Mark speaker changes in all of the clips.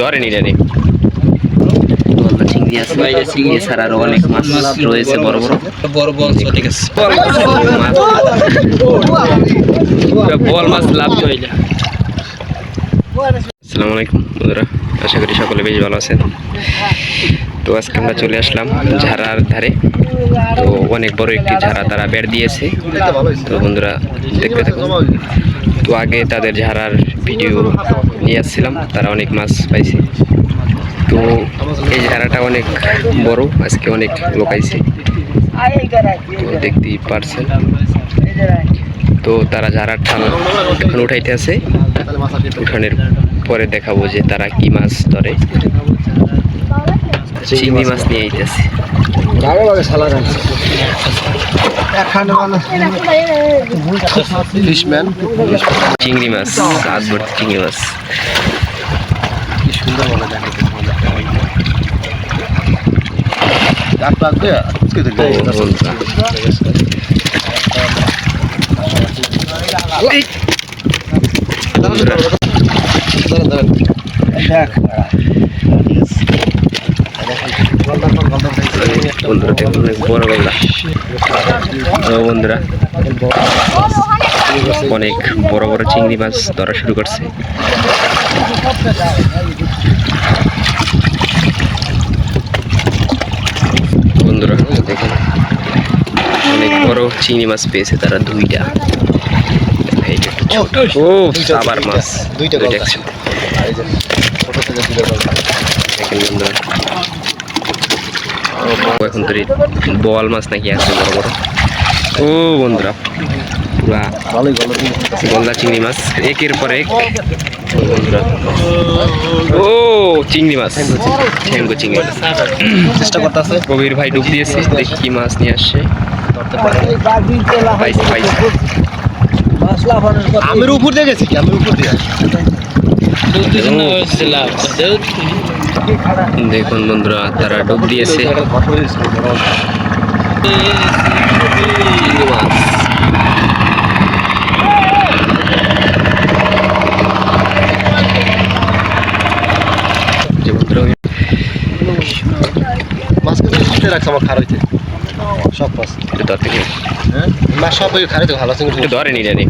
Speaker 1: ধরেনি রে চিংড়ি আছে চিংড়ি ছাড়া আরো অনেক মাছ রয়েছে বড় বড় বড় বল ঠিক আছে বল মাছ লাভ হইলা। আসসালামু আলাইকুম বন্ধুরা, আশা করি সকলে বেশ ভালো আছেন। তো আজকে আমরা চলে আসলাম ঝাড়ার ধারে। তো অনেক বড় একটি ঝাড়া তারা বেড় দিয়েছে। তো বন্ধুরা দেখতে থাকুন। তো আগে তাদের ঝাড়ার ভিডিও নিয়ে আসছিলাম, তারা অনেক মাছ পাইছে। তো এই ঝাড়াটা অনেক বড়, আজকে অনেক লোক আইছে, তো দেখতেই পারছেন। তো তারা ঝাড়ার ঠাল এখন উঠাইতে আছে, উঠানের পরে দেখাবো যে তারা কি মাছ ধরে। চিংড়ি মাছ নিয়ে আইতেছে, চিংড়ি মাছ হাত ভর্তি চিংড়ি মাছ। কি সুন্দর বলে দেখে বড় গলদা। বন্ধুরা অনেক বড় বড় চিংড়ি মাছ ধরা শুরু করছে। বন্ধুরা দেখেন অনেক বড় চিংড়ি মাছ পেয়েছে তারা, দুইটা। ও সাবার মাছ দুইটা দেখছেন। দেখেন বন্ধুরা এখন তো বোয়াল মাছ নাকি আছে বড় বড়। ও বন্ধুরা পুরা গলদা চিংড়ি মাছ একের পর এক। বন্ধুরা ও চিংড়ি মাছ, ঠ্যাঙ্গো চিংড়ি মাছ চেষ্টা করতেছে। কবির ভাই ডুব দিয়েছে, দেখি কি মাছ নিয়ে আসছে। আমের উপর দিয়ে গেছি, আমের উপর দিয়ে দেখুন বন্ধুরা তারা ডুব দিয়েছে। সব মাছ সব খারাইতে ভালো আছে, ধরেনি জানি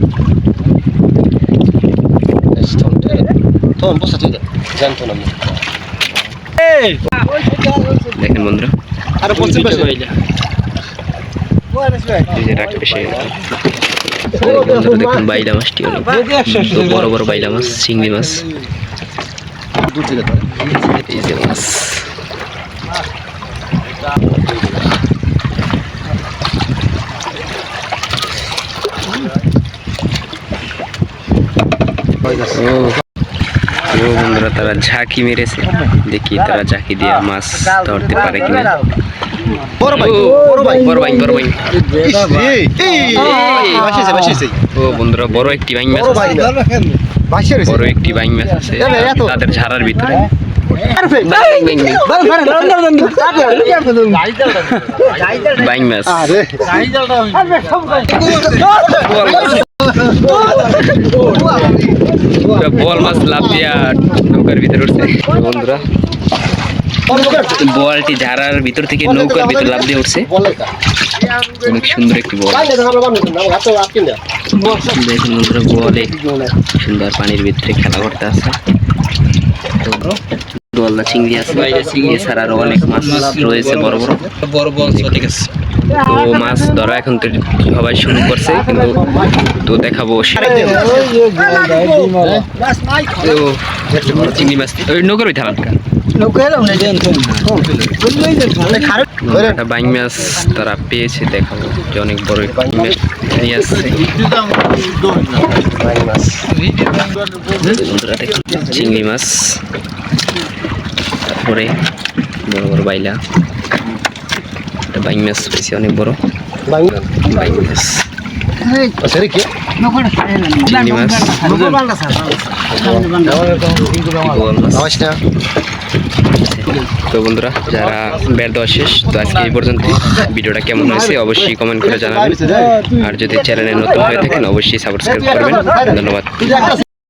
Speaker 1: জানতো না। দেখেন বন্ধুরা দেখুন বাইলা মাছটি অনেক বড় বড় বাইলা মাছ, চিংড়ি মাছ, এই যে মাছ। বন্ধুরা তারা ঝাঁকি মেরেছে, দেখি তারা ঝাঁকি দিয়ে মাছ ধরতে পারে কিনা। ও বন্ধুরা বড় একটি বাইং মাছ আছে, বড় একটি বাইং মাছ আছে তাদের ঝাড়ার ভিতরে। বাইং মাছ বল মাছ লাভ দিয়া নৌকার ভিতরে উঠছে। বন্ধুরা বলটি ঝাড়ার ভিতর থেকে নৌকার ভিতরে লাভ দিয়ে উঠছে। অনেক সুন্দর একটি বল। দেখুন বন্ধুরা বলে সুন্দর পানির ভিতরে খেলা করতে আছে। গলদা চিংড়ি আছে, চিংড়ি ছাড়া আরো অনেক মাছ রয়েছে বড় বড় বড় বল ঠিক আছে। তো মাছ ধরা এখন তো সবাই শুরু করছে, কিন্তু তো দেখাবো চিংড়ি মাছ নৌকার ওই থালাটা বাইং মাছ তারা পেয়েছে, দেখাবো যে অনেক বড় নিয়ে আসছে। চিংড়ি মাছ, তারপরে বড় বড় বাইলা, বাইং মাছ পেয়েছে অনেক বড় বাইং মাছ, চিংড়ি মাছ, তো বন্ধুরা যারা বের দেওয়া শেষ, তো আজকে এই পর্যন্ত। ভিডিওটা কেমন হয়েছে অবশ্যই কমেন্ট করে জানাবেন, আর যদি চ্যানেলে নতুন হয়ে থাকেন অবশ্যই সাবস্ক্রাইব করবেন। ধন্যবাদ।